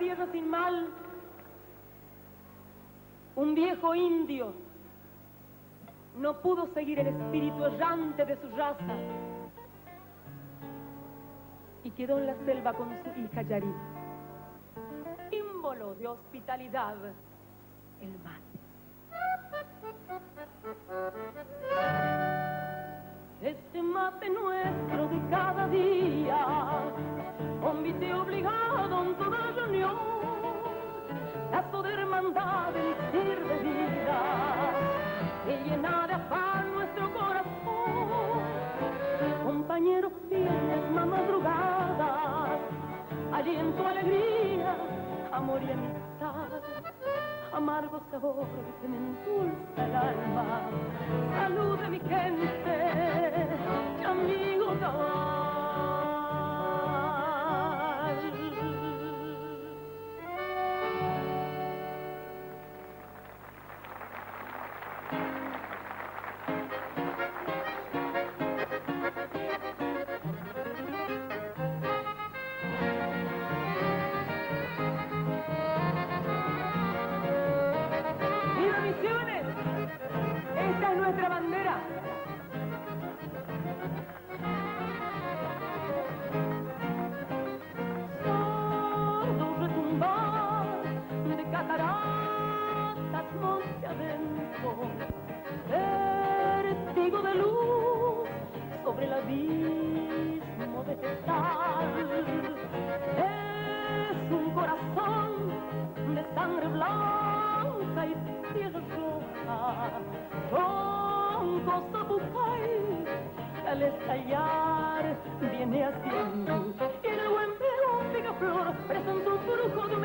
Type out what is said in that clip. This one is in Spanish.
tierra sin mal, un viejo indio no pudo seguir el espíritu errante de su raza y quedó en la selva con su hija Yari, símbolo de hospitalidad, el mate. Este mate nuestro de cada día, convite obligado en toda reunión, lazo de hermandad, elixir de vida, que llena de afán nuestro corazón. Compañeros fieles, más madrugadas, aliento, alegría, amor y amistad, amargo sabor que me endulza el alma. Salud de mi gente, amigo cabal. Esta es nuestra bandera. Sordo retumbar de cataratas monte adentro, vértigo de luz sobre el abismo vegetal. Es un corazón de sangre blanca y tierra roja, tronco zapucay, que al estallar viene haciendo, y en el buen pelo picaflor presenta un brujo de un